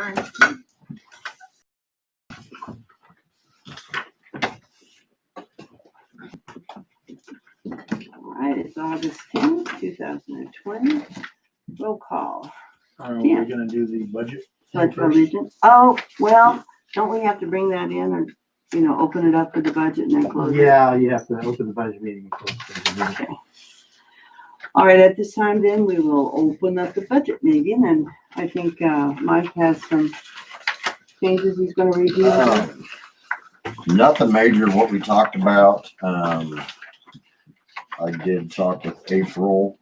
adjourn. All right, it's August 10th, 2020. Roll call. Are Yeah. we gonna do the budget? Pledge of first? allegiance. Oh, well, don't we have to bring that in or, open it up for the budget and then close it? Yeah, you have to open the budget meeting. and close the meeting. Okay. All right, at this time then, we will open up the budget meeting, and I think Mike has some changes he's gonna review. Nothing major what we talked about. I did talk with April.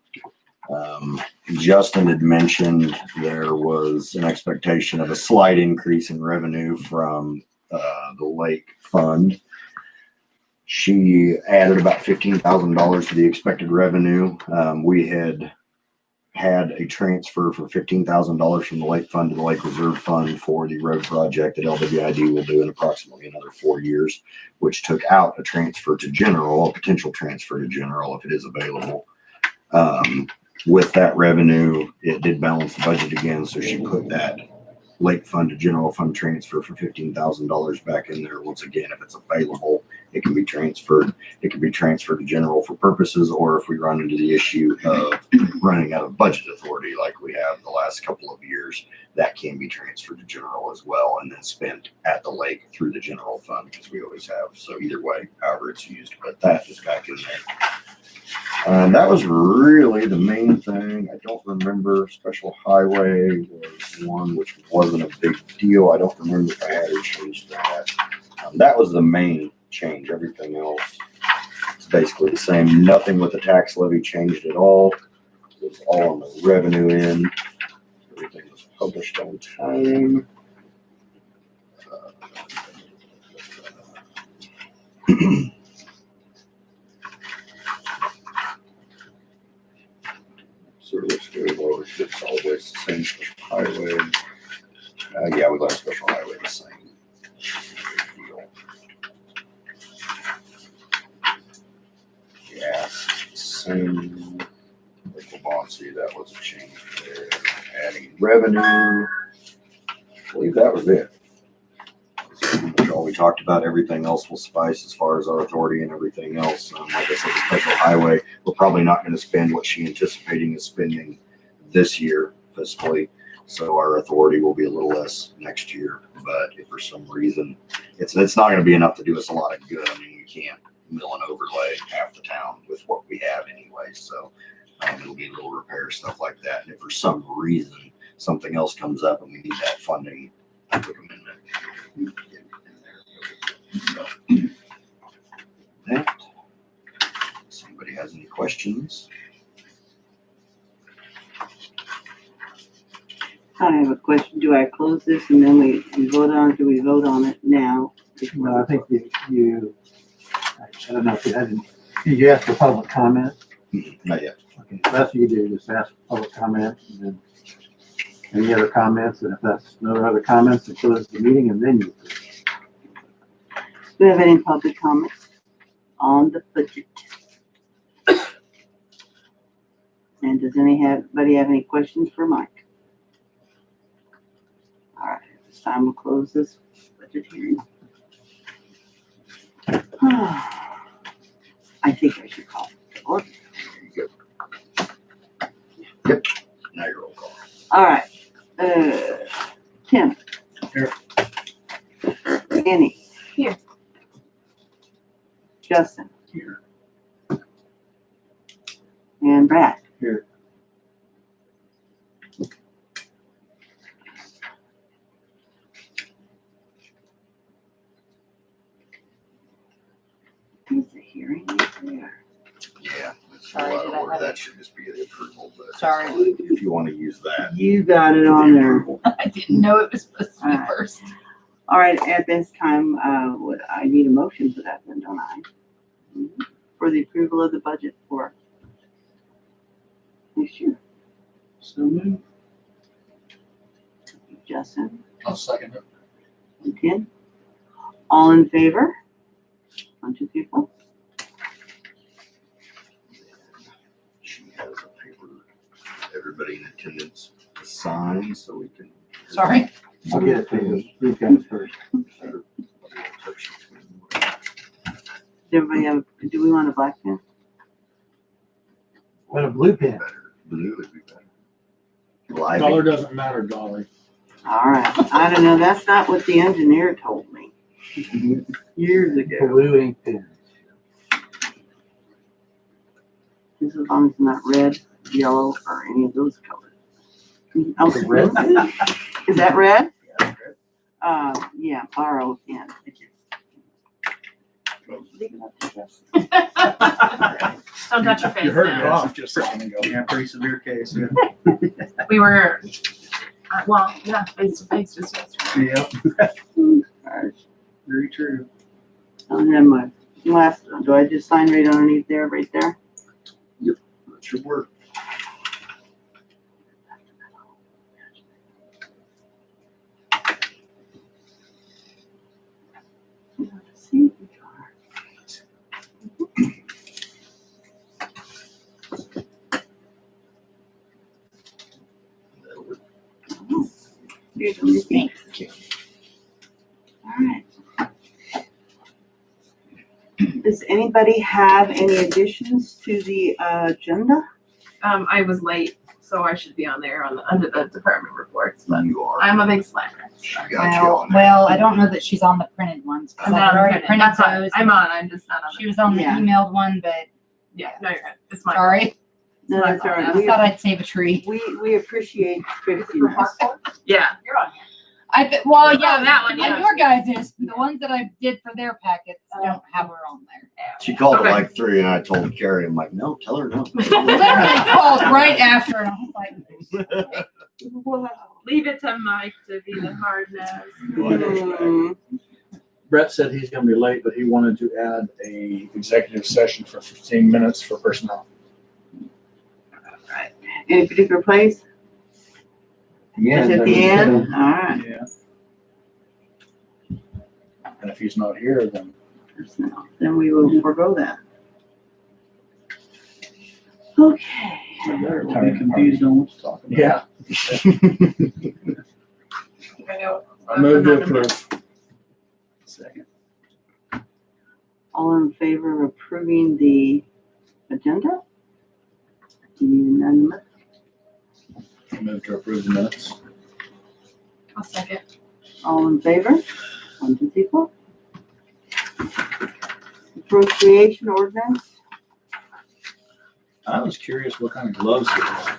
Justin had mentioned there was an expectation of a slight increase in revenue from the lake fund. She added about $15,000 to the expected revenue. We had a transfer for $15,000 from the lake fund to the lake reserve fund for the road project that LWID will do in approximately another 4 years, which took out a transfer to general, a potential transfer to general if it is available. With that revenue, it did balance the budget again, so she put that lake fund to general fund transfer for $15,000 back in there. Once again, if it's available, it can be transferred. It can be transferred to general for purposes, or if we run into the issue of running out of budget authority like we have the last couple of years, that can be transferred to general as well and then spent at the lake through the general fund, because we always have. So either way, however it's used, but that is back in there. That was really the main thing. I don't remember. Special highway was one which wasn't a big deal. I don't remember if I had to change that. That was the main change. Everything else is basically the same. Nothing with the tax levy changed at all. It was all on the revenue end. Everything was published on time. Sort of looks very low. It's always the same special highway. Yeah, we left special highway the same. Deal. Yeah, same. Local policy, that was a change there. Adding revenue. I believe that was it. That's all we talked about. Everything else will suffice as far as our authority and everything else. Like I said, the special highway, we're probably not going to spend what she anticipating is spending this year fiscally. So our authority will be a little less next year. But if for some reason it's not going to be enough to do us a lot of good. I mean, we can't mill and overlay half the town with what we have anyway. So it'll be a little repair, stuff like that. And if for some reason something else comes up and we need that funding, I put them in there. So, that. If somebody has any questions? I have a question. Do I close this and then we vote on it? Do we vote on it now? No, I think I don't know if you had, did you ask for public comment? Not yet. Okay, so that's what you do, just ask for public comment, and then any other comments, and if that's no other comments, then close the meeting, and then you. Do we have any public comments on the budget? And does anybody have any questions for Mike? All right, at this time we'll close this budget hearing. I think I should call it to order. There you go. Yep. Now your roll call. All right, Tim. Here. Annie. Here. Justin. Here. And Brad. Here. Is the hearing there? Yeah. That's Sorry, a lot did of I order. have That it? should just be the approval. But it's Sorry. fine. If you want to use that. You got it for on the there. approval. I didn't know it was supposed to be Alright. first. All right, at this time, I need a motion for that then, don't I? For the approval of the budget for next year. So moved. Justin I'll second it. and Tim. All in favor? 1, 2, 3, 4. She has a paper, everybody in attendance to sign, so we can. Sorry. I'll get it to you. These guys first. Everybody have, do we want a black pen? What a blue pen. Blue would be better. Color Live. doesn't matter, Dolly. All right, I don't know, that's not what the engineer told me years ago. Blue ink pen. Just as long as it's not red, yellow, or any of those colors. Oh, Red? Is that red? Yeah, borrow a pen. Leave it up to Justin. Don't touch your face You heard now. it off just a second ago. Yeah, pretty severe case, yeah. We were, well, yeah, face to face just yesterday. Yep. Alright, Very true. and then my last, do I just sign right underneath there, right there? That should work. See? Here's a thing. All right. Does anybody have any additions to the agenda? I was late, so I should be on there under the department reports, but You are. I'm a big slacker. I got you on there. Well, I don't know that she's on the printed ones. 'cause I'm I've not on already printed. printed That's fine. those. I'm on, I'm just not on She the, was on the Yeah. emailed one, but yeah, no, you're good. It's my. sorry. No, that's all I right. thought I'd save a tree. We appreciate fixiness. Yeah. You're on. Well, yeah, Oh, that one, and yeah. your guys is, the ones that I did for their packets don't have her on there. She called Okay. at like 3 and I told Carrie, I'm like, no, tell her no. Literally called right after and I was like, Leave it to Mike to be the hard nose. Mm, Brett said he's gonna be late, but he wanted to add a executive session for 15 minutes for personnel. Any particular place? Is it the end? All right. Yeah. And if he's not here, then Personnel. Then we will forego that. Okay. we'll be confused on what to talk about. Yeah, I know. I move to approve. Second. All in favor of approving the agenda? Unanimous. I move to approve the minutes. I'll second. All in favor? 1, 2, 3, 4. Appropriation ordinance. I was curious what kind of gloves he had.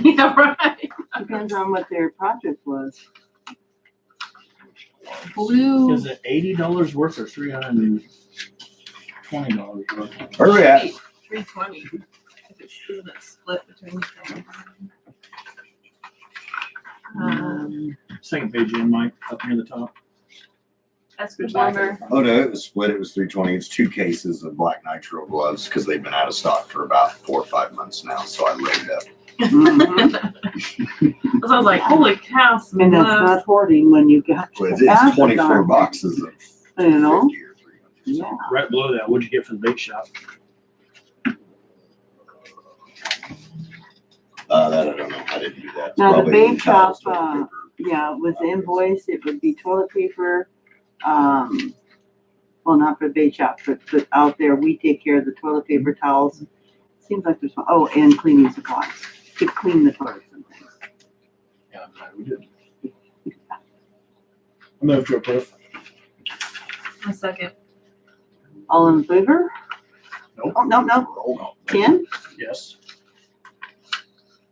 Yeah, right. Depends on what their project was. blue. Is it $80 worth or $320 worth? Hurry at. 320. If it's, isn't it split between the two? Second page in, Mike, up near the top. Esper Bomber. Oh no, it was split. It was 320. It's 2 cases of black nitro gloves because they've been out of stock for about 4 or 5 months now. So I loaded up. Mhm. So I was like, holy cow, some And that's gloves. not hoarding when you got. Well, to it's ask 24 about it. boxes of 50 You know? or 300. Yeah. Right below that, what'd you get for the bait shop? That I don't know. I didn't do that. It's Now, the probably bait towels, shop, toilet paper. Yeah, with the invoice, it would be toilet paper, well, not for the bait shop, but out there, we take care of the toilet paper towels. Seems like there's, oh, and cleaning supplies, to clean the toilets and things. Yeah, I'm glad we did. I move to approve. A second. All in favor? Nope. Oh, no, no, Hold on. Ken, Yes.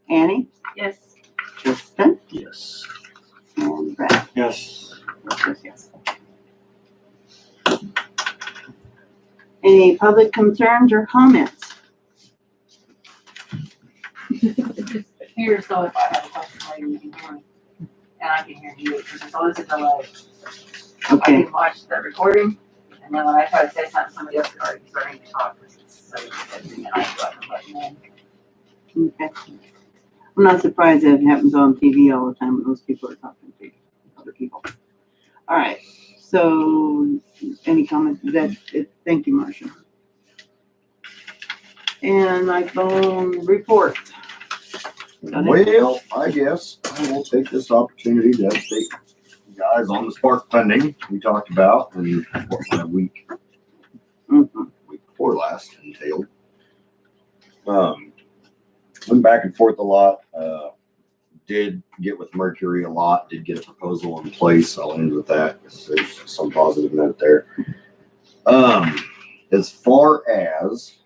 Annie, Yes. Tristan, Yes. and Brett. Yes. Yes. Any public concerns or comments? Here, so if I have a question, while you can hear me, and I can hear you, because there's always a delay. I Okay, can watch the recording, and then when I try to say something, somebody else is already starting to talk, so and I go up and button in. okay. I'm not surprised that it happens on TV all the time when those people are talking to other people. All right, so any comments? That's it. Thank you, Marcia. And my phone report. Got it? Well, I guess I will take this opportunity to update guys, on the spark funding we talked about and what my week before last entailed. Went back and forth a lot. Did get with Mercury a lot. Did get a proposal in place. I'll end with that because there's some positive note there. As far as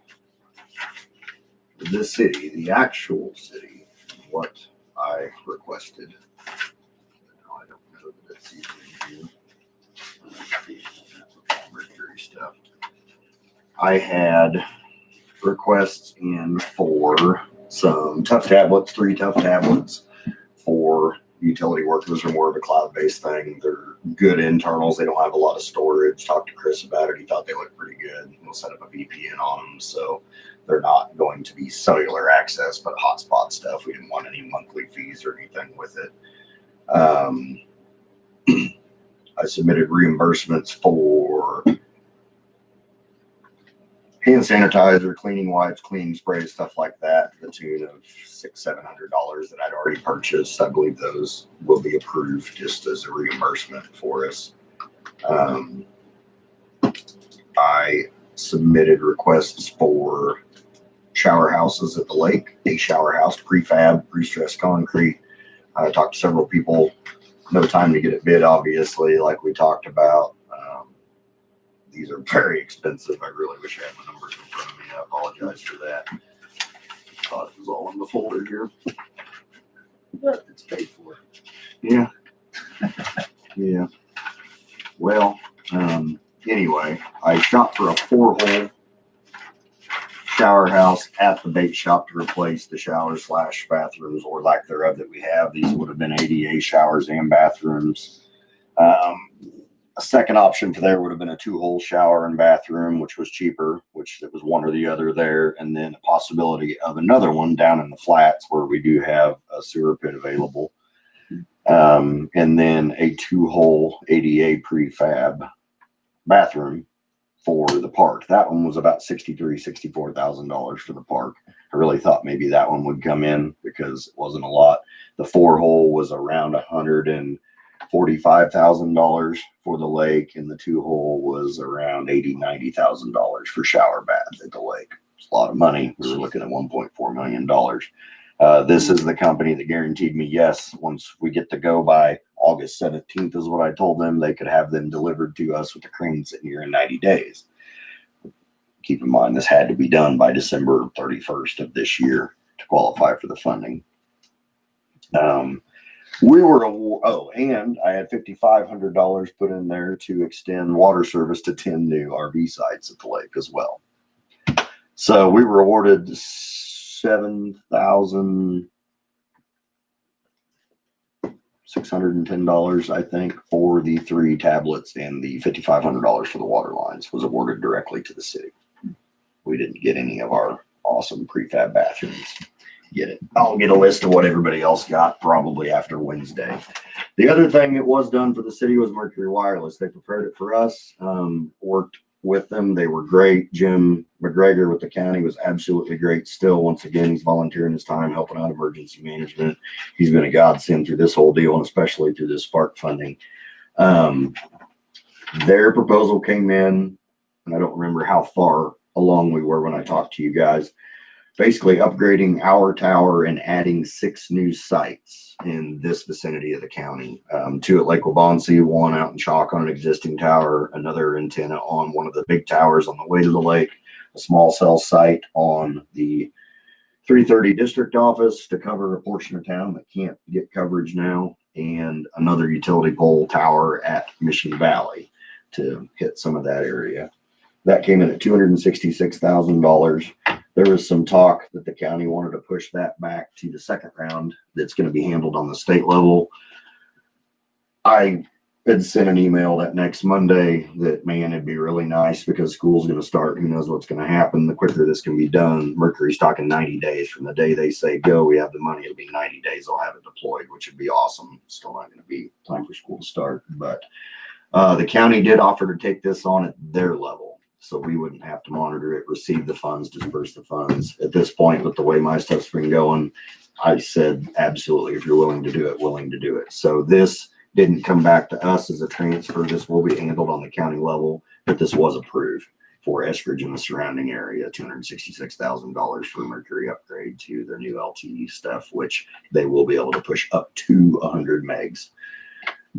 the city, the actual city, what I requested. No, I don't know that it's even in here. Mercury stuff. I had requests in for some tough tablets, 3 tough tablets for utility workers are more of a cloud-based thing. They're good internals. They don't have a lot of storage. Talked to Chris about it. He thought they looked pretty good. We'll set up a VPN on them. So they're not going to be cellular access, but hotspot stuff. We didn't want any monthly fees or anything with it. I submitted reimbursements for hand sanitizer, cleaning wipes, cleaning sprays, stuff like that, to the tune of $600-700 that I'd already purchased. I believe those will be approved just as a reimbursement for us. I submitted requests for shower houses at the lake, a shower house, prefab, pre-stressed concrete. I talked to several people. No time to get it bid, obviously, like we talked about. These are very expensive. I really wish I had my numbers in front of me. I apologize for that. Thought it was all in the folder here. But it's paid for. Yeah. Yeah. Well, anyway, I shot for a 4-hole shower house at the bait shop to replace the showers / bathrooms or lack thereof that we have. These would have been ADA showers and bathrooms. A second option for there would have been a 2-hole shower and bathroom, which was cheaper, which it was one or the other there. And then a possibility of another one down in the flats where we do have a sewer pit available. And then a 2-hole ADA prefab bathroom for the park. That one was about $64,000 for the park. I really thought maybe that one would come in because it wasn't a lot. The 4-hole was around $145,000 for the lake, and the 2-hole was around $90,000 for shower bath at the lake. It's a lot of money. We were looking at $1.4 million. This is the company that guaranteed me, yes, once we get to go by August 17th is what I told them, they could have them delivered to us with the crane sitting here in 90 days. Keep in mind, this had to be done by December 31st of this year to qualify for the funding. We were, and I had $5,500 put in there to extend water service to 10 new RV sites at the lake as well. So we were awarded $7,610, I think, for the 3 tablets, and the $5,500 for the water lines was awarded directly to the city. We didn't get any of our awesome prefab bathrooms. Get it. I'll get a list of what everybody else got probably after Wednesday. The other thing that was done for the city was Mercury Wireless. They prepared it for us, worked with them. They were great. Jim McGregor with the county was absolutely great. Still, once again, he's volunteering his time, helping out emergency management. He's been a godsend through this whole deal, and especially through this spark funding. Their proposal came in, and I don't remember how far along we were when I talked to you guys. Basically upgrading our tower and adding 6 new sites in this vicinity of the county. 2 at Lake Wabansie, 1 out in Chalk on an existing tower, another antenna on one of the big towers on the way to the lake, a small cell site on the 330 district office to cover a portion of town that can't get coverage now, and another utility pole tower at Mission Valley to hit some of that area. That came in at $266,000. There was some talk that the county wanted to push that back to the second round that's going to be handled on the state level. I had sent an email that next Monday that, man, it'd be really nice because school's going to start. Who knows what's going to happen? The quicker this can be done, Mercury's talking 90 days from the day they say go. We have the money. It'll be 90 days. They'll have it deployed, which would be awesome. Still not going to be time for school to start, but the county did offer to take this on at their level. So we wouldn't have to monitor it, receive the funds, disperse the funds. At this point, with the way my stuff's been going, I said, absolutely, if you're willing to do it, willing to do it. So this didn't come back to us as a transfer. This will be handled on the county level, but this was approved for Eskridge and the surrounding area, $266,000 for Mercury upgrade to their new LTE stuff, which they will be able to push up to 100 megs.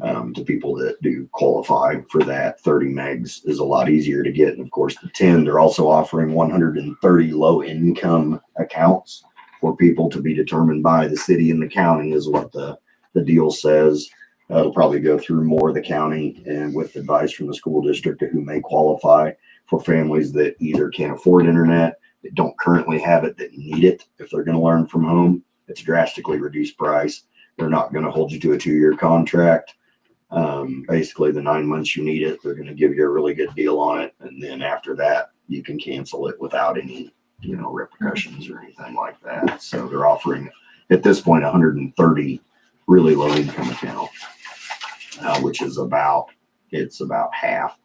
To people that do qualify for that. 30 megs is a lot easier to get. And of course, the 10, they're also offering 130 low income accounts for people to be determined by the city and the county is what the deal says. It'll probably go through more of the county and with advice from the school district to who may qualify for families that either can't afford internet, that don't currently have it, that need it if they're going to learn from home. It's drastically reduced price. They're not going to hold you to a 2-year contract. Basically the 9 months you need it, they're going to give you a really good deal on it. And then after that, you can cancel it without any, repercussions or anything like that. So they're offering at this point, 130 really low income accounts, which is about half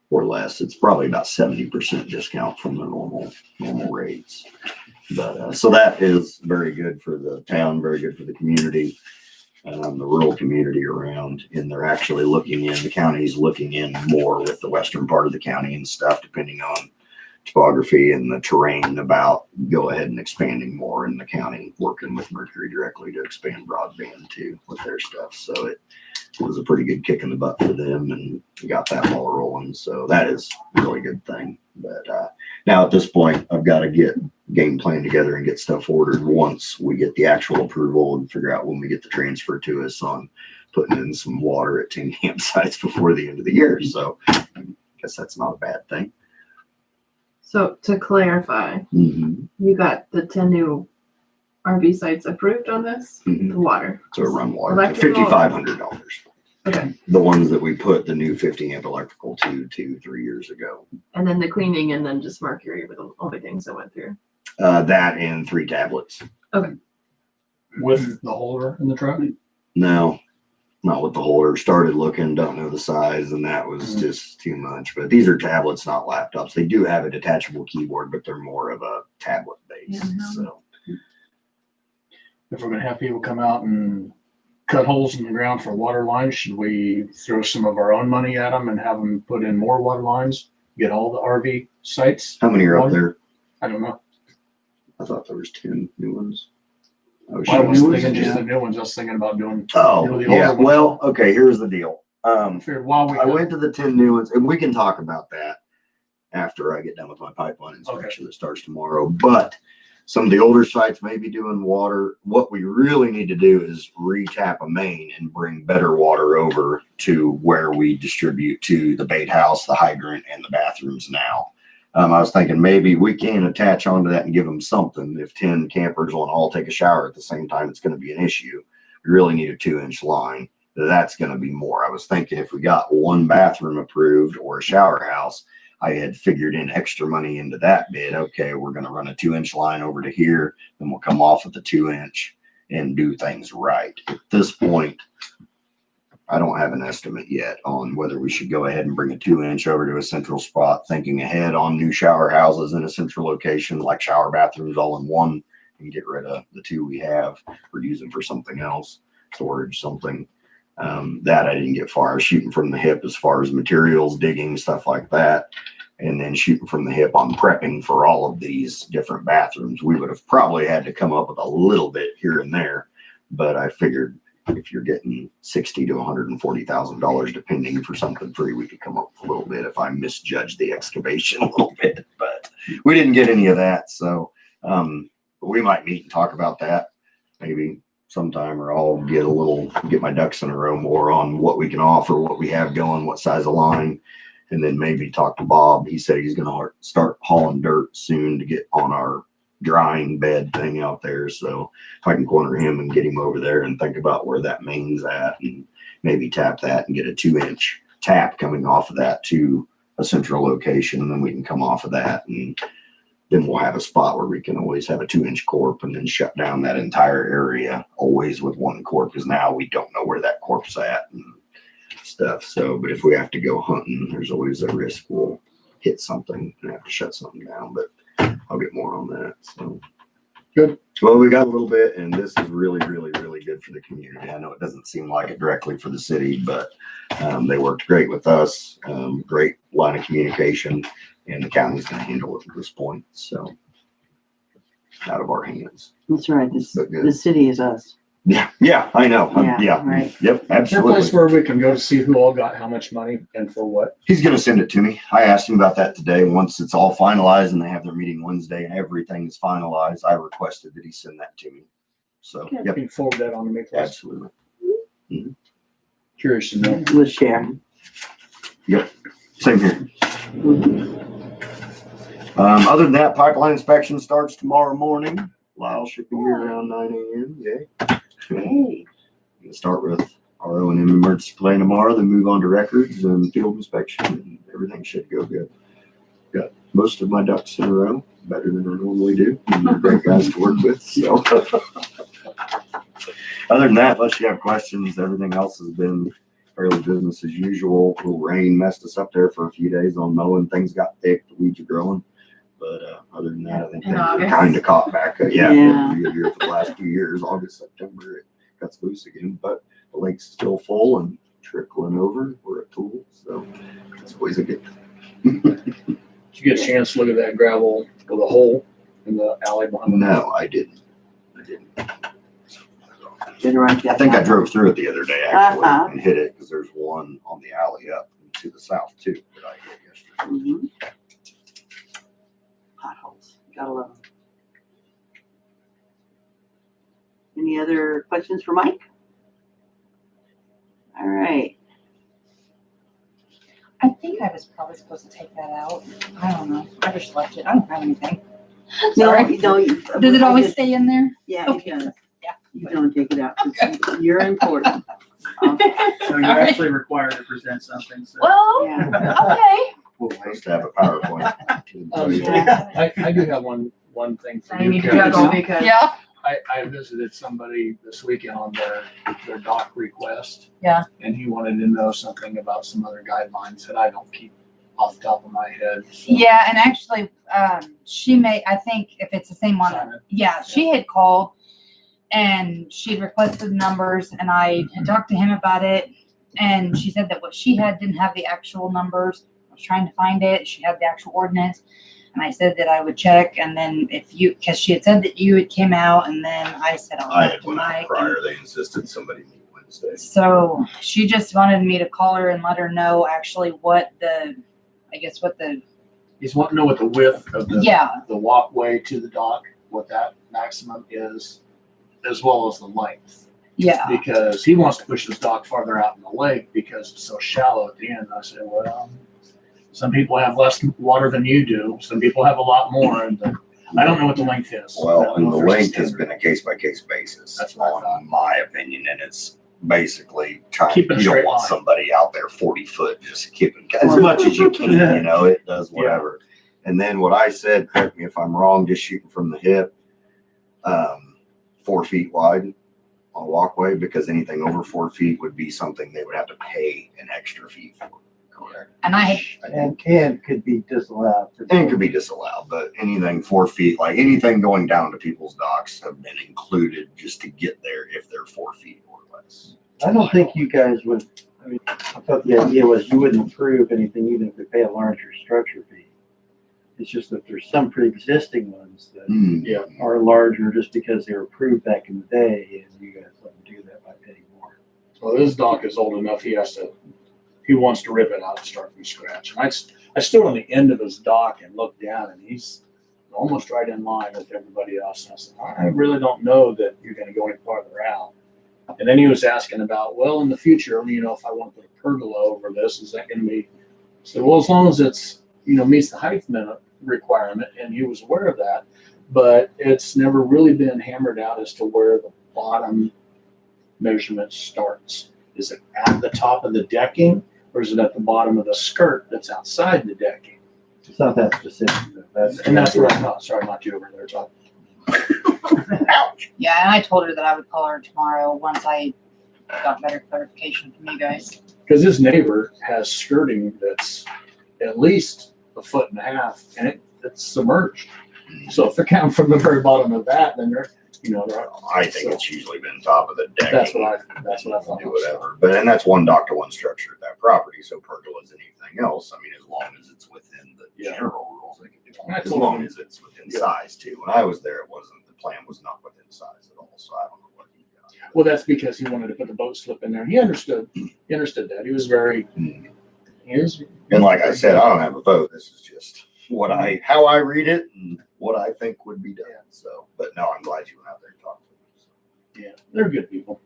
or less. It's probably about 70% discount from the normal rates. But, so that is very good for the town, very good for the community. The rural community around, and they're actually the county's looking in more with the western part of the county and stuff, depending on topography and the terrain, about go ahead and expanding more in the county, working with Mercury directly to expand broadband too with their stuff. So it was a pretty good kick in the butt for them and got that ball rolling. So that is a really good thing. But now at this point, I've got to get game plan together and get stuff ordered once we get the actual approval and figure out when we get the transfer to us on putting in some water at 10 campsites before the end of the year. So I guess that's not a bad thing. So to clarify, Mm-hmm. you got the 10 new RV sites approved on this? Mhm. The water. So run water, Electrical- $5,500. Okay. The ones that we put the new 50 amp electrical to 2-3 years ago. And then the cleaning and then just Mercury with all the things that went through. That and 3 tablets. With the holder in the truck? No, not with the holder. Started looking, don't know the size, and that was just too much. But these are tablets, not laptops. They do have a detachable keyboard, but they're more of a tablet base. Yeah. So If we're gonna have people come out and cut holes in the ground for water lines, should we throw some of our own money at them and have them put in more water lines? Get all the RV sites? how many are up One? there? I don't know. I thought there was 10 new ones. Oh, I was new ones, thinking just yeah. the new ones. I was thinking about doing. Oh, the yeah. older ones. Well, okay, here's the deal. Figured while we I went to the 10 new ones, and we can talk about that after I get done with my pipeline inspection that starts tomorrow. But some of the older sites may be doing water. What we really need to do is re-tap a main and bring better water over to where we distribute to the bait house, the hydrant, and the bathrooms now. I was thinking maybe we can attach onto that and give them something. If 10 campers want to all take a shower at the same time, it's going to be an issue. We really need a 2-inch line. That's going to be more. I was thinking if we got 1 bathroom approved or a shower house, I had figured in extra money into that bid. Okay, we're going to run a 2-inch line over to here, then we'll come off at the 2-inch and do things right. At this point, I don't have an estimate yet on whether we should go ahead and bring a 2-inch over to a central spot, thinking ahead on new shower houses in a central location, like shower bathrooms all in one, and get rid of the 2 we have or use them for something else, storage, something. That I didn't get far. I was shooting from the hip as far as materials, digging, stuff like that. And then shooting from the hip on prepping for all of these different bathrooms. We would have probably had to come up with a little bit here and there, but I figured if you're getting $60,000 to $140,000 depending for something free, we could come up with a little bit if I misjudged the excavation a little bit, but we didn't get any of that. So we might meet and talk about that maybe sometime, or I'll get my ducks in a row more on what we can offer, what we have going, what size of line, and then maybe talk to Bob. He said he's going to start hauling dirt soon to get on our drying bed thing out there. So if I can corner him and get him over there and think about where that main's at and maybe tap that and get a 2-inch tap coming off of that to a central location, and then we can come off of that, and then we'll have a spot where we can always have a 2-inch corp and then shut down that entire area always with 1 corp, because now we don't know where that corp's at and stuff. So, but if we have to go hunting, there's always a risk we'll hit something and have to shut something down, but I'll get more on that. So Good. Well, we got a little bit, and this is really, really, really good good for the community. I know it doesn't seem like it directly for the city, but they worked great with us. Great line of communication, and the county's going to handle it at this point. So out of our hands. That's right. But good. The city is us. Yeah, I know. Yeah, right. Yep, Is there a place absolutely. where we can go to see who all got how much money and for what? He's going to send it to me. I asked him about that today. Once it's all finalized and they have their meeting Wednesday and everything is finalized, I requested that he send that to me. So, Good. yep, Can you forward that on to me, please? absolutely. Curious to know. We'll share. Same here. Other than that, pipeline inspection starts tomorrow morning. Lyle should be here around 9 a.m. Yay. Hey. Gonna start with our O&M emergency plan tomorrow, then move on to records and field inspection, and everything should go good. Got most of my ducks in a row, better than I normally do. And they're great guys to work with, so. Other than that, unless you have questions, everything else has been fairly business as usual. A little rain messed us up there for a few days on mowing. Things got thick, the weeds are growing. But other than that, I think In things are August. kind of caught back. Yeah, Yeah. every year for the last 2 years, August, September, it gets loose again. But the lake's still full and trickling over. We're at Tool, so it's always a good thing. Did you get a chance to look at that gravel with a hole in the alley behind the No, I didn't. Better write that I think I down. drove through it the other day actually Uh-huh. and hit it because there's one on the alley up to the south too that I hit yesterday. Mhm. Potholes. Gotta love them. Any other questions for Mike? All right. I think I was probably supposed to take that out. I don't know. I just left it. I don't have anything. No, Sorry. no. Does it always stay in there? Yeah, Okay. it does. Yeah. You don't take it out. 'Cause You're important. So you're Alright. actually required to present something, so. Well, Yeah. okay. We're supposed to have a PowerPoint. Yeah. I do have one thing for I you. need to Kevin. juggle because Yeah. I visited somebody this weekend on their dock request. Yeah. And he wanted to know something about some other guidelines that I don't keep off the top of my head. so- Yeah, and actually, she may, I think if it's the same one, Simon. yeah, she had called and she requested numbers and I had talked to him about it. And she said that what she had didn't have the actual numbers. I was trying to find it. She had the actual ordinance. And I said that I would check and then if you, cause she had said that you had came out and then I said, I'll I talk had to one out Mike. prior. They insisted somebody meet Wednesday. So she just wanted me to call her and let her know actually what the, I guess what the, He's wanting to know what the width of yeah, the walkway to the dock, what that maximum is, as well as the length. yeah. Because he wants to push his dock farther out in the lake because it's so shallow at the end. I said, well, some people have less water than you do. Some people have a lot more. And I don't know what the length is. I Well, don't and know the if there's a length has standard. been a case by case basis. That's what I thought. on my opinion, and it's basically trying, Keep it you don't straight want line. somebody out there 40 foot just keeping as much as you can, you know, it does whatever. And then what I said, correct me if I'm wrong, just shooting from the hip, 4 feet wide on a walkway, because anything over 4 feet would be something they would have to pay an extra fee for. Correct. And I had, I think And could be disallowed. and could be disallowed, but anything 4 feet, like anything going down to people's docks have been included just to get there if they're 4 feet or less. I don't think you guys would, I mean, I thought the idea was you wouldn't approve anything even if they pay a larger structure fee. It's just that there's some pre-existing ones that Yeah. are larger just because they were approved back in the day and you guys let them do that by paying more. Well, this dock is old enough. He wants to rip it out and start from scratch. And I stood on the end of his dock and looked down and he's almost right in line with everybody else. And I said, I really don't know that you're going to go any farther out. And then he was asking about, well, in the future, you know, if I want to put a pergola over this, is that going to be? I said, well, as long as it's, you know, meets the height requirement, and he was aware of that, but it's never really been hammered out as to where the bottom measurement starts. Is it at the top of the decking, or is it at the bottom of the skirt that's outside the decking? It's not that specific. And that's what I thought. Sorry, not you over there, Todd. yeah, and I told her that I would call her tomorrow once I got better clarification from you guys. Because his neighbor has skirting that's at least 1.5 feet, and it's submerged. So if they're counting from the very bottom of that, then they're, you know, I think it's usually been top of the deck. that's what I thought. Do whatever, but, and that's one dock to one structure at that property, so pergolas, anything else, I mean, as long as it's within the Yeah. general rules, they can do I it. As told long him- as it's within Yeah. size too. When I was there, it wasn't, the plan was not within size at all, so I don't know what he got. Well, that's because he wanted to put the boat slip in there. He understood that. He was very, he was. And like I said, I don't have a vote, this is just how I read it and what I think would be done, so, but no, I'm glad you went out there and talked to them. So. Yeah, they're good people.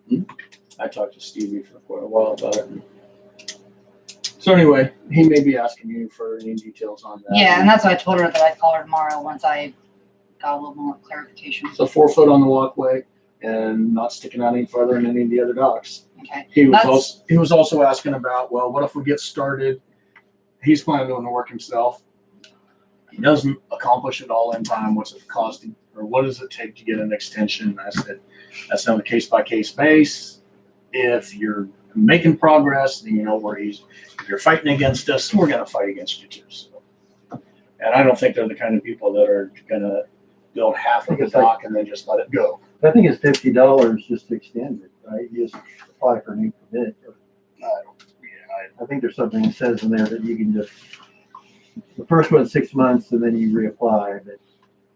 I talked to Stevie for quite a while about it. So anyway, he may be asking you for any details on that. Yeah, and that's why I told her that I'd call her tomorrow once I got a little more clarification. So 4 foot on the walkway and not sticking out any further than any of the other docks. Okay. He was also asking about, well, what if we get started? He's planning on the work himself. He doesn't accomplish it all in time. What's it costing, or what does it take to get an extension? I said, that's on a case by case base. If you're making progress, then you know where if you're fighting against us, we're going to fight against you too. So, and I don't think they're the kind of people that are going to build half of the dock and then just let it go. I think it's $50 just to extend it, right? You just apply for a new permit. I think there's something that says in there that you can just, the first one's 6 months and then you reapply, but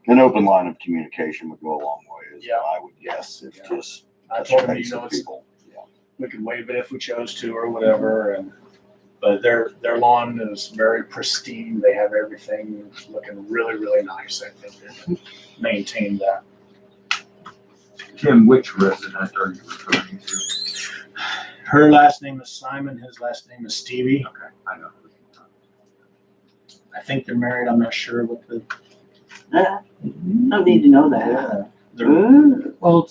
An open line of communication would go a long way, is Yeah. what I would guess, if Yeah. just. I told him, you basic know, it's, people. Yeah. we could waive it if we chose to or whatever. But their lawn is very pristine. They have everything looking really, really nice. I think they maintained that. Tim, which resident are you referring to? Her last name is Simon. His last name is Stevie. Okay, I know. I think they're married. I'm not sure what the. Don't need to know that. They're, Ooh, well,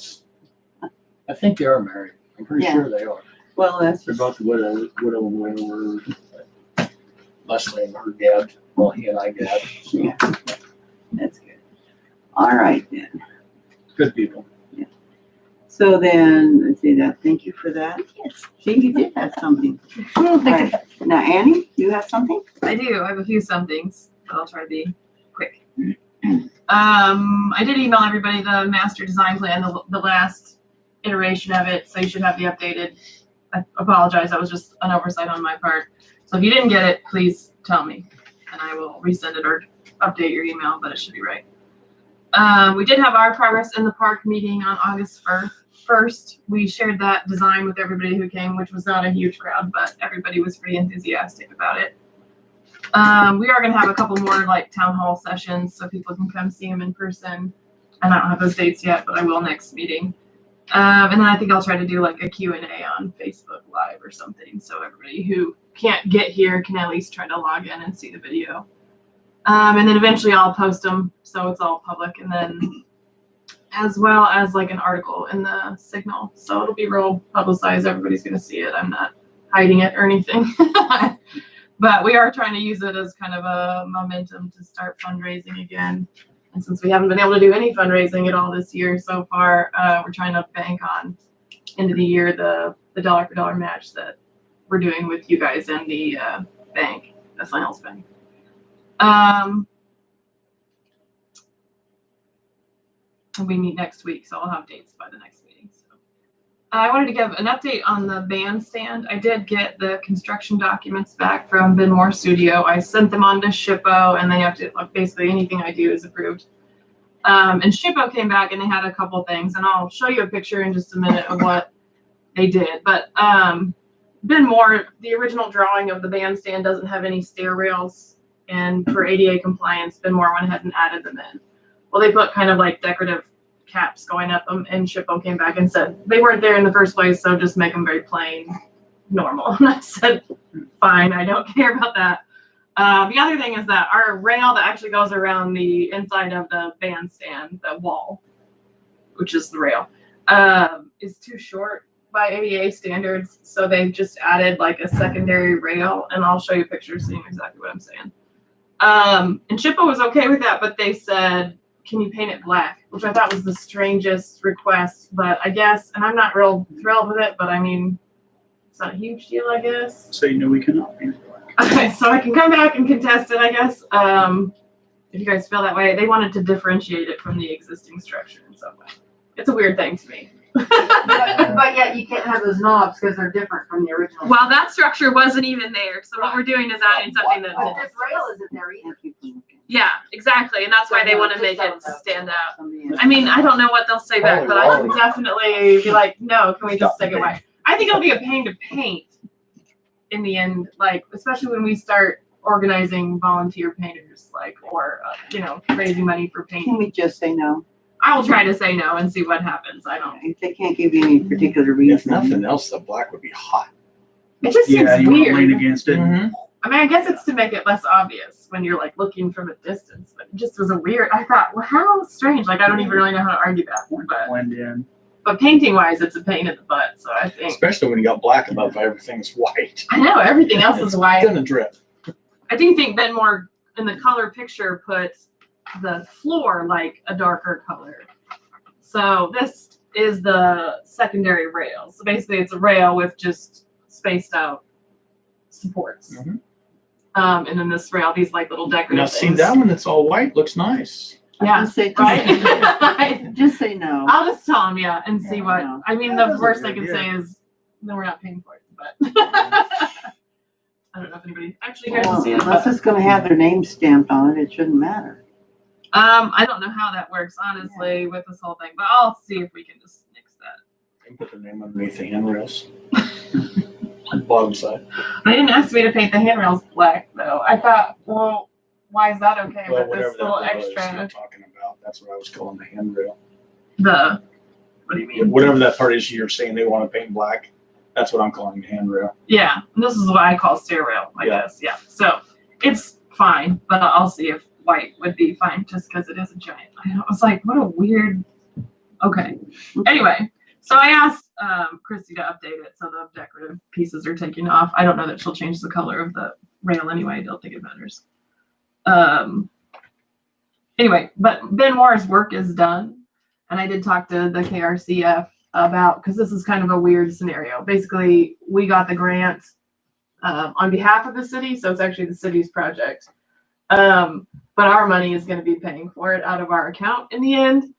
I think they are married. I'm pretty Yeah. sure they are. well, that's They're just, both widow and widower. Leslie and her dad. Well, he and I dad. yeah, that's good. All right then. Good people. So then, let's see that. Thank you for that. Yes. See, you did have something. All right. Now, Annie, you have something? I do. I have a few somethings, but I'll try to be quick. I did email everybody the master design plan, the last iteration of it, so you should have the updated. I apologize, that was just an oversight on my part. So if you didn't get it, please tell me, and I will resend it or update your email, but it should be right. We did have our progress in the park meeting on August 1st. We shared that design with everybody who came, which was not a huge crowd, but everybody was pretty enthusiastic about it. We are going to have a couple more like town hall sessions so people can come see them in person. And I don't have those dates yet, but I will next meeting. And then I think I'll try to do like a Q&A on Facebook Live or something, so everybody who can't get here can at least try to log in and see the video. And then eventually I'll post them so it's all public, and then as well as like an article in the Signal. So it'll be real publicized. Everybody's going to see it. I'm not hiding it or anything. But we are trying to use it as kind of a momentum to start fundraising again. And since we haven't been able to do any fundraising at all this year so far, we're trying to bank on end of the year the dollar for dollar match that we're doing with you guys and the bank, the Hills Bank. And we meet next week, so I'll have dates by the next meeting. So I wanted to give an update on the bandstand. I did get the construction documents back from Benmore Studio. I sent them on to SHPO, and they have to, basically anything I do is approved. And SHPO came back and they had a couple things, and I'll show you a picture in just a minute of what they did. But Benmore, the original drawing of the bandstand doesn't have any stair rails, and for ADA compliance, Benmore went ahead and added them in. Well, they put kind of like decorative caps going up them, and SHPO came back and said they weren't there in the first place, so just make them very plain, normal. And I said, fine, I don't care about that. The other thing is that our rail that actually goes around the inside of the bandstand, the wall, which is the rail, is too short by ADA standards, so they've just added like a secondary rail, and I'll show you pictures seeing exactly what I'm saying. And SHPO was okay with that, but they said, can you paint it black? Which I thought was the strangest request, but I guess, and I'm not real thrilled with it, but I mean, it's not a huge deal, I guess. So you know we cannot paint it black. Okay, so I can come back and contest it, I guess. If you guys feel that way, they wanted to differentiate it from the existing structure in some way. It's a weird thing to me. But yet you can't have those knobs because they're different from the original. Well, that structure wasn't even there, so what we're doing is adding something that. But this rail isn't there either. Thank you for looking. Yeah, exactly, and that's why they want to make it stand out. Somebody else. I mean, I don't know what they'll say back, but I can definitely be like, no, can we just take it away? I think it'll be a pain to paint in the end, like, especially when we start organizing volunteer painters, like, or, raising money for Can painting. we just say no? I will try to say no and see what happens. I don't, If they can't give you any particular If reason. nothing else, the black would be hot. it just Yeah, seems you want to lean weird. against it. I mean, I guess it's to make it less obvious when you're like looking from a distance, but it just was a weird, I thought, well, how strange. Like, I don't even really know how to argue that, Blend in. but painting wise, it's a pain in the butt. So I think, Especially when you got black above everything's white. I know everything else is It's white. gonna drip. I do think Ben Moore in the color picture put the floor like a darker color. So this is the secondary rail. So basically it's a rail with just spaced out supports. Mhm. And then this rail, these like little decorative Now, see things. that one that's all white looks nice. Yeah, Just say, right? just say no. I'll just tell him, yeah, and see what, No. I mean, That the was a worst good they can idea. say is, no, we're not paying for it, but. I don't know if anybody actually cares to Well, see it, unless but, it's gonna have their name stamped on it, it shouldn't matter. I don't know how that works, honestly, with this whole thing, but I'll see if we can just nix that. They can put their name underneath the handrails. On the bottom side. They didn't ask me to paint the handrails black, though. I thought, well, why is that okay Well, with whatever this that little was extra, you're talking about, that's what I was calling the handrail. what do you mean? Whatever that part is you're saying they want to paint black, that's what I'm calling the handrail. Yeah, and this is what I call stair rail, I Yeah. guess, yeah. So, it's fine, but I'll see if white would be fine, just because it is a giant. I was like, what a weird, okay. Anyway, so I asked Christy to update it, so the decorative pieces are taken off. I don't know that she'll change the color of the rail anyway, I don't think it matters. Anyway, but Ben Moore's work is done, and I did talk to the KRCF about, because this is kind of a weird scenario. Basically, we got the grant on behalf of the city, so it's actually the city's project. But our money is going to be paying for it out of our account in the end.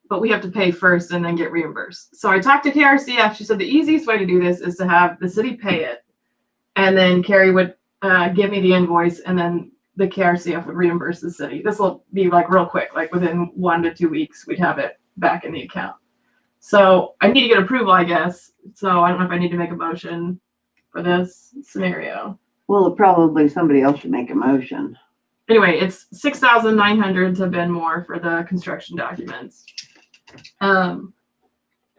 But we have to pay first and then get reimbursed. So I talked to KRCF. She said the easiest way to do this is to have the city pay it, and then Carrie would give me the invoice, and then the KRCF would reimburse the city. This will be like real quick, like within 1 to 2 weeks, we'd have it back in the account. So I need to get approval, I guess. So I don't know if I need to make a motion for this scenario. Well, probably somebody else should make a motion. Anyway, it's $6,900 to Ben Moore for the construction documents. And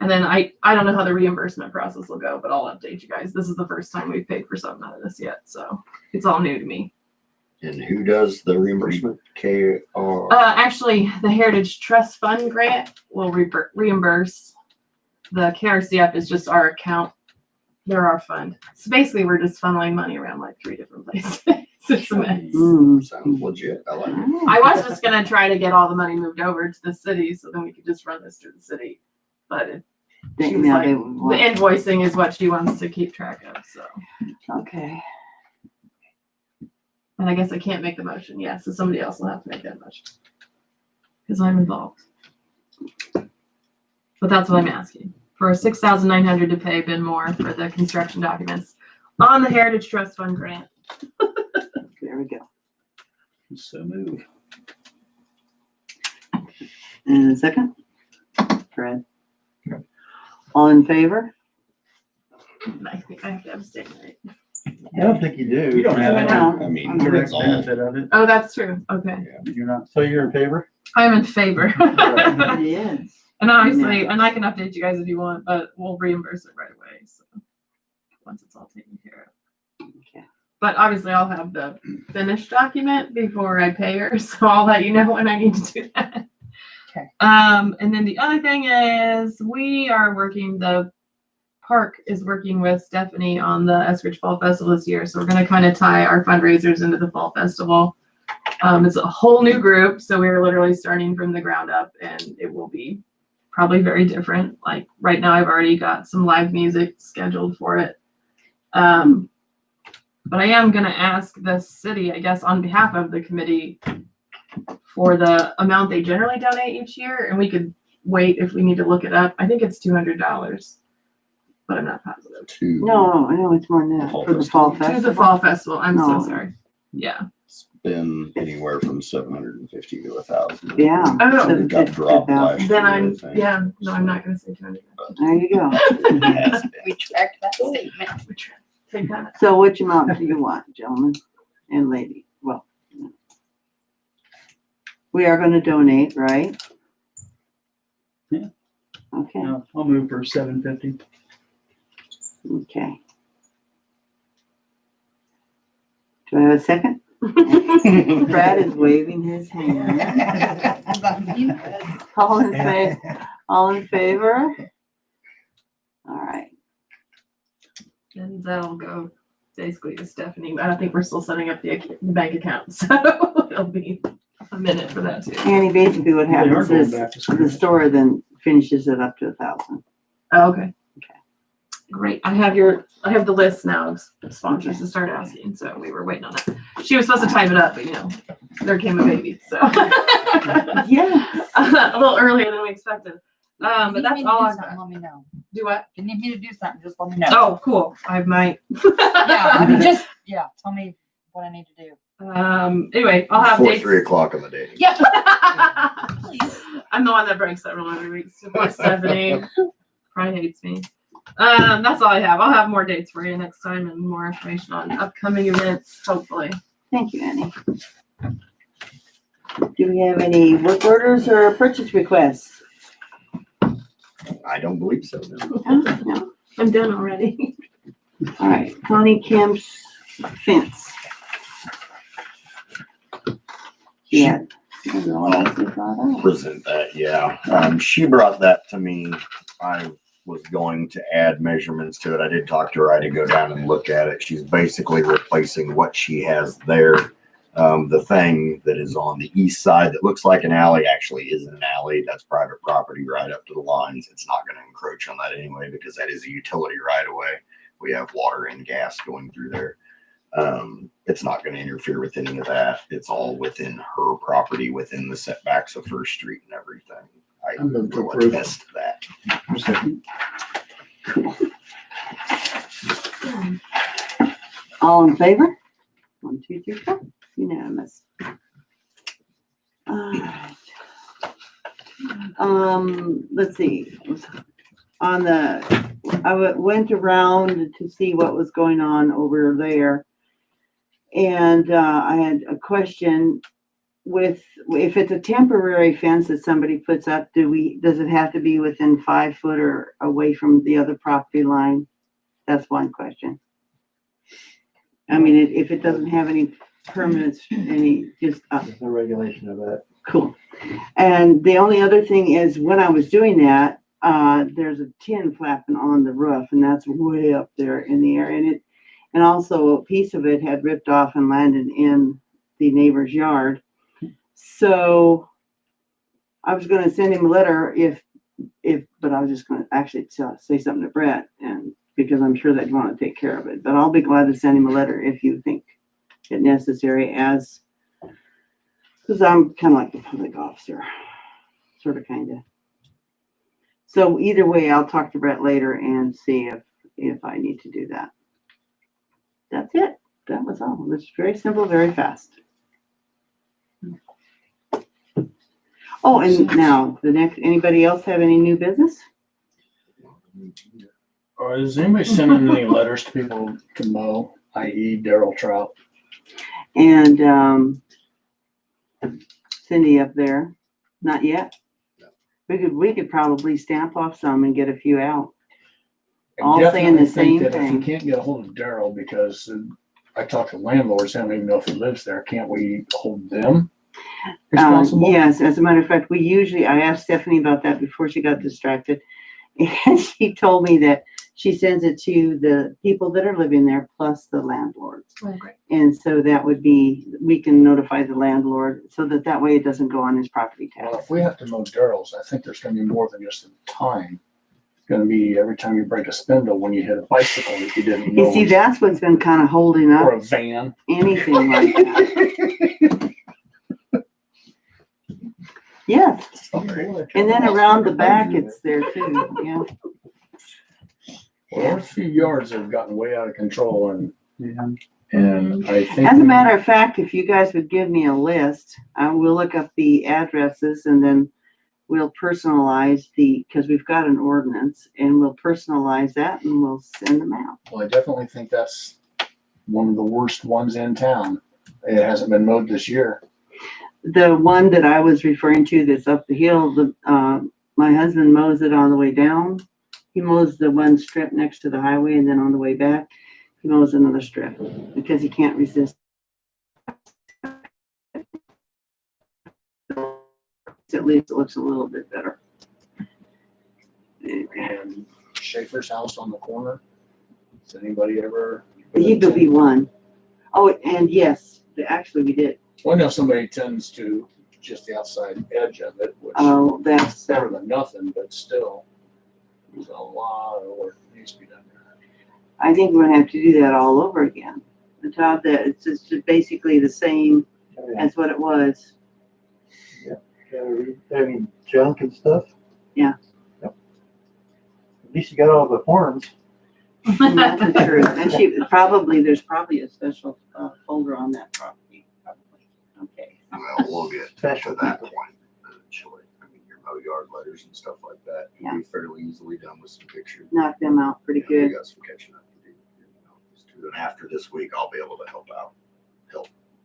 then I don't know how the reimbursement process will go, but I'll update you guys. This is the first time we've paid for something out of this yet, so it's all new to me. And who does the reimbursement? KR. Actually, the Heritage Trust Fund grant will reimburse. The KRCF is just our account. They're our fund. So basically, we're just funneling money around like 3 different places. It's a mess. Sounds legit. I like it. I was just gonna try to get all the money moved over to the city, so then we could just run this through the city. But she was Now like, they the want- invoicing is what she wants to keep track of. So, Okay. and I guess I can't make the motion. Yeah, so somebody else will have to make that motion because I'm involved. But that's what I'm asking for $6,900 to pay Ben Moore for the construction documents on the Heritage Trust Fund grant. There we go. So move. And a second? Fred? All in favor? I think I have to abstain, right? I don't think you do. You don't have it. any I mean, I'm direct it's all, benefit of it. Oh, that's true. Okay, You're not. So you're in favor? I'm in favor. Yes. And obviously, and I can update you guys if you want, but we'll reimburse it right away. So once it's all taken care of. Okay. But obviously, I'll have the finished document before I pay her, so I'll let you know when I need to do that. Okay. And then the other thing is we are working. The park is working with Stephanie on the Eskridge Fall Festival this year, so we're going to kind of tie our fundraisers into the Fall Festival. It's a whole new group, so we're literally starting from the ground up, and it will be probably very different. Like right now, I've already got some live music scheduled for it. But I am going to ask the city, I guess, on behalf of the committee for the amount they generally donate each year. And we could wait if we need to look it up. I think it's $200, but I'm not positive. To No, I know it's more than that, Fall for the festival. fall To festival. the fall festival. I'm No. so sorry. Yeah. spend anywhere from 750 to 1,000. Yeah. Oh. It got dropped last year. Then I I'm, think. yeah, no, I'm not gonna say 200. There you go. It has been. We tracked that statement. Take that. So which amount do you want, gentlemen and lady? Well, we are gonna donate, right? Yeah. Okay, No, I'll move for 750. okay. Do I have a second? Brad is waving his hand. All in favor? All in favor? All right. And that'll go basically to Stephanie. I don't think we're still setting up the bank account, so it'll be a minute for that too. Annie, basically what They are happens going is back to the school. store then finishes it up to 1,000. Oh, okay. Okay. Great. I have the list now of sponsors to start asking, so we were waiting on that. She was supposed to type it up, but there came a baby, so. Yeah. A little earlier than we expected. But that's all I've got. Let me know. Do what? If you need me to do something, just let me know. Oh, cool. I might. Yeah, I mean, tell me what I need to do. Anyway, I'll have Before dates. 3 o'clock in the day. Yeah. Please. I'm the one that breaks that rule every week. So poor Stephanie probably hates me. That's all I have. I'll have more dates for you next time and more information on upcoming events, hopefully. Thank you, Annie. Do we have any work orders or purchase requests? I don't believe so. No. No? I'm done already. All right, Connie Kemp's fence. Yeah. Present that, yeah. She brought that to me. I was going to add measurements to it. I did talk to her. I did go down and look at it. She's basically replacing what she has there. The thing that is on the east side that looks like an alley actually isn't an alley. That's private property right up to the lines. It's not going to encroach on that anyway because that is a utility right away. We have water and gas going through there. It's not going to interfere with any of that. It's all within her property, within the setbacks of First Street and everything. I I'm going to will approve. attest to that. All in favor? 1, 2, 3, 4. Unanimous. Alright. Let's see. I went around to see what was going on over there. And I had a question with, if it's a temporary fence that somebody puts up, does it have to be within 5 foot or away from the other property line? That's one question. I mean, if it doesn't have any permanents, just up. There's no regulation of that. Cool. And the only other thing is when I was doing that, there's a tin flapping on the roof and that's way up there in the air. And also a piece of it had ripped off and landed in the neighbor's yard. So I was going to send him a letter but I was just going to actually say something to Brett and because I'm sure that you want to take care of it, but I'll be glad to send him a letter if you think it necessary because I'm kind of like the public officer, sort of, kind of. So either way, I'll talk to Brett later and see if I need to do that. That's it. That was all. It was very simple, very fast. Oh, and now anybody else have any new business? Or is anybody sending any letters to people to mow, i.e. Daryl Trout? And Cindy up there, not yet. We could probably stamp off some and get a few out. All saying the Definitely think same that If thing. we can't get a hold of Daryl because I talked to landlords, I don't even know if he lives there, can't we hold them responsible? Yes, as a matter of fact, I asked Stephanie about that before she got distracted. And she told me that she sends it to the people that are living there plus the landlords. Oh, great. And so that would be, we can notify the landlord so that way it doesn't go on his property tax. Well, if we have to mow Daryl's, I think there's gonna be more than just the time. It's gonna be every time you break a spindle when you hit a bicycle that you didn't know. You see, that's what's been kind of holding Or up a van. anything like that. Yes, Oh, and then around the back, it's there too, yeah. Well, there's a few yards that have gotten way out of control Yeah. and I think. As a matter of fact, if you guys would give me a list, I will look up the addresses and then we'll personalize because we've got an ordinance and we'll personalize that and we'll send them out. Well, I definitely think that's one of the worst ones in town. It hasn't been mowed this year. The one that I was referring to that's up the hill, my husband mows it on the way down. He mows the one strip next to the highway and then on the way back, he mows another strip because he can't resist. At least it looks a little bit better. And Schaefer's house on the corner. Has anybody ever? He could be one. Oh, and yes, actually we did. Well, I know somebody tends to just the outside edge of it, which Oh, is that's, better than nothing, but still, there's a lot of work that needs to be done there. I think we're gonna have to do that all over again. The top that, it's just basically the same as what it was. Having junk and stuff. Yeah. Yep. At least you got all the forms. That's the truth. And there's probably a special folder on that property, probably. Okay. Well, we'll get to that point eventually. I mean, your mow yard letters and stuff like that can be fairly easily done with some pictures. Knock them out pretty Yeah, good. we got some catching up to do. Just do it. And after this week, I'll be able to help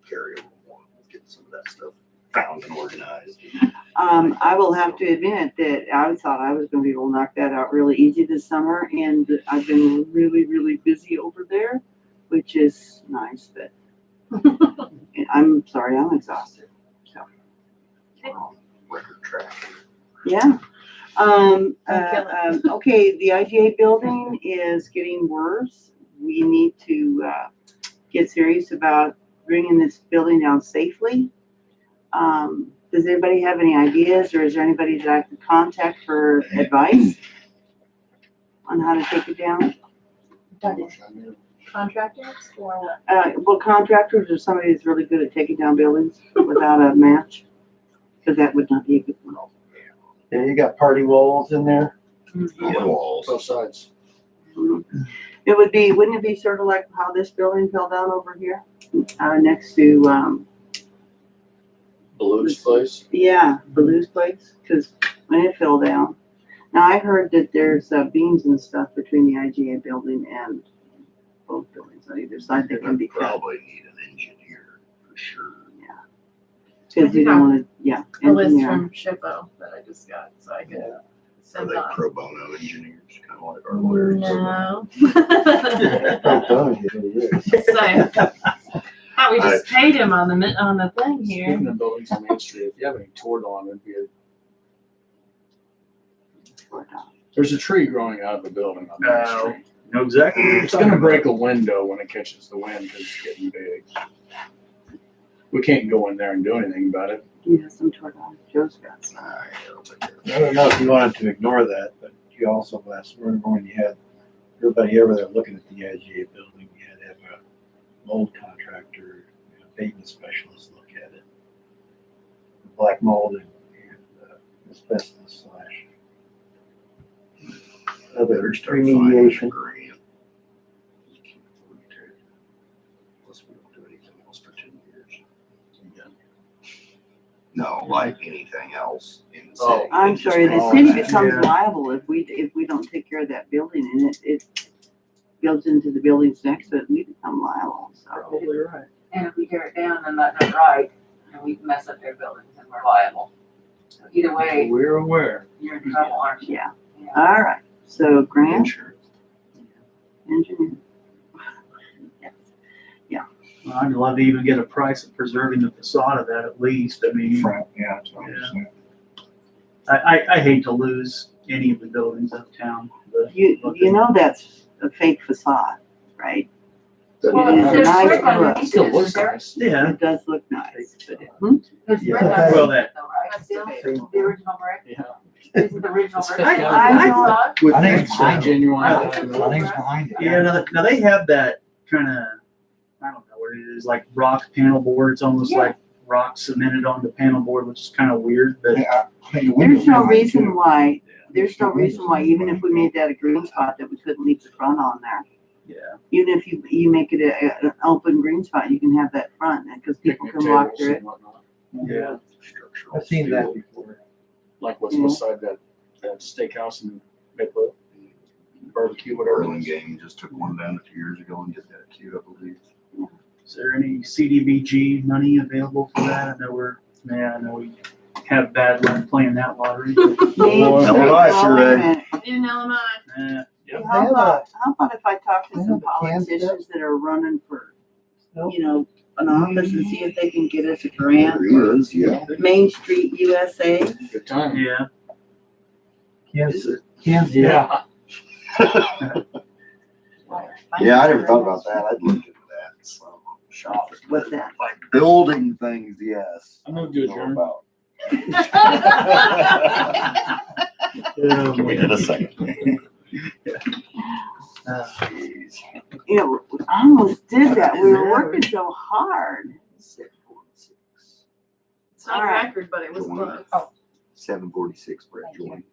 carry a little more, get some of that stuff found and organized. I will have to admit that I thought I was gonna be able to knock that out really easy this summer, and I've been really, really busy over there, which is nice, but I'm sorry, I'm exhausted, so. Record track. Yeah. Okay, the IGA building is getting worse. We need to get serious about bringing this building down safely. Does anybody have any ideas, or is there anybody that I could contact for advice on how to take it down? I wish I knew. Contractors or what? Well, contractors or somebody that's really good at taking down buildings without a match, because that would not be a good one. Yeah, you got party walls in there. Yeah, walls. Both sides. It would be, wouldn't it be sort of like how this building fell down over here, next to, Blue's place. yeah, Baloo's place, because when it fell down. Now, I heard that there's beams and stuff between the IGA building and both buildings on either side that can be cut. Probably need an engineer for sure. Because we don't want to, yeah. A list engineer. from SHPO that I just got, so I could Are send they on. pro bono engineers, kind of like our lawyers? No. Oh, it is. So, thought we just paid him on the thing here. Speaking of buildings on Main Street, if you have any Tordon, it'd be there's a tree growing out of the building on Main Oh. Street. Know exactly what you're It's talking gonna about. break a window when it catches the wind because it's getting big. We can't go in there and do anything about it. Yeah, some toward Joe's got some. I don't think they're- I don't know if you wanted to ignore that, but you also last remember when you had everybody over there looking at the IGA building, you had to have a mold contractor, abatement specialist look at it. Black mold and asbestos slash other Better start finding a remediation. grant. You can't afford to. Plus, we don't do anything else for 2 years. No, like anything else in the Oh, city. I'm It just sorry, the makes city sense. becomes Yeah. liable if we don't take care of that building and it builds into the buildings next to it, we become liable, so. Probably right. And if we tear it down and not done right, and we mess up their buildings, and we're liable. So either way, We're aware. you're in trouble, aren't you? Yeah. Yeah. All right, so grant, Insurance. engineer. Well, I'd love to even get a price of preserving the facade of that at least. I mean, Front, yeah, that's what I'm Yeah. saying. I hate to lose any of the buildings uptown, but You know that's a fake facade, right? Well, It is a there's nice brick look. underneath Still it, looks is there? nice. yeah. It does look nice, but There's Yeah. brick underneath Well, it that- though, right? That's the The original brick, Yeah. this is the original It's brick. fifty- I thought. With I think it's that behind it. genuine. I think it's behind it. Yeah, now they have that kind of, I don't know what it is, like rock panel board. It's almost Yeah. like rock cemented on the panel board, which is kind of weird, but There's no reason why, even if we made that a green spot, that we couldn't leave the front on there. yeah. Even if you make it an open green spot, you can have that front, because people Picnic can walk tables through it. and whatnot. Yeah. I've seen that before. Like what's Yeah. beside that steakhouse in Maple, barbecue, whatever. Berlin Gang just took one down 2 years ago and did that too, I believe. Is there any CDBG money available for that? I know we have bad luck playing that lottery. but, LMI survey. In LMI. yep. How about if I talk to They some have a can politicians that are running for, Nope. an office and see if they can get us a grant There for is, yeah. Main Street USA? Good time. Yeah. Kansas. Yeah. Yeah, I never thought about that. I'd look into that. So, shops. What's that? Like building things, yes. I'm gonna do Know adjourn. about. Yeah. Can we get a second? Jeez. I almost did that. We were working so hard. It's not a Alright. record, but it was Join. close. 746 Brett Thank you. joined.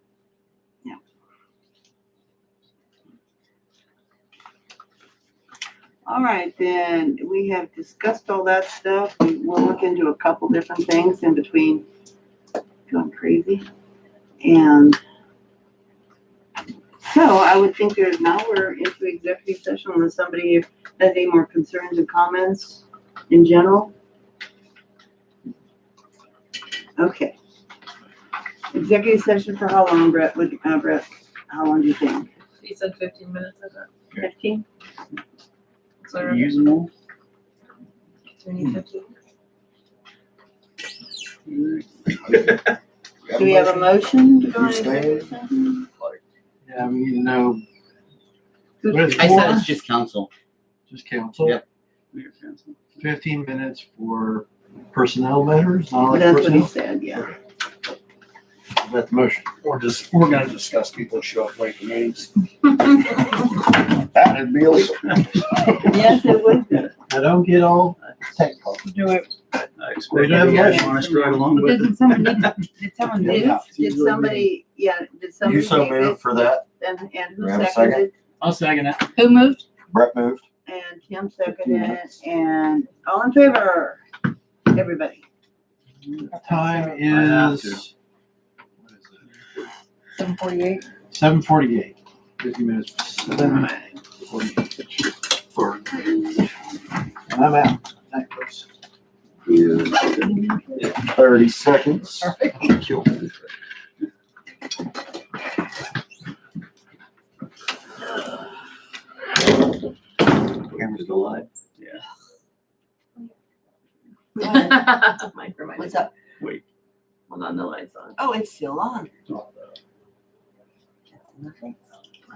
All right, then, we have discussed all that stuff. We'll look into a couple different things in between going crazy. And so I would think now we're into executive session unless somebody has any more concerns and comments in general. Okay. Executive session for how long, Brett? Brett, how long do you think? He said 15 minutes, I thought. 15? So Using them. do we need 15? Do we have a motion to go Who's into executive staying? session? Yeah, we need to know. Who's- What is it I said for? it's just council. Just council? Yep. 15 minutes for personnel matters, not like That's what he personnel. said, yeah. That's the motion. We're gonna discuss people who show up late to meetings. That'd be awesome. Yes, it would be. I don't get all technical. Do it. I We expect don't have you guys much. want to stride along with it. Did someone need, Yeah. Did somebody, did somebody You so make moved it? for that? And Do who we have a seconded? I'll second it. who moved? Brett moved. And Tim seconded it, and all in favor? Everybody. Time I have is 7:48. 7:48. 50 minutes. 7:48. And I'm out. Thanks. Is 30 seconds. Kill me. Camera's still live. Micro. What's up? Hold on, the light's on. Oh, it's still on.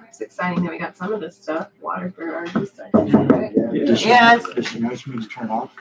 It's exciting that we got some of this stuff. Water for our use. Yeah, Does she know she needs to turn off?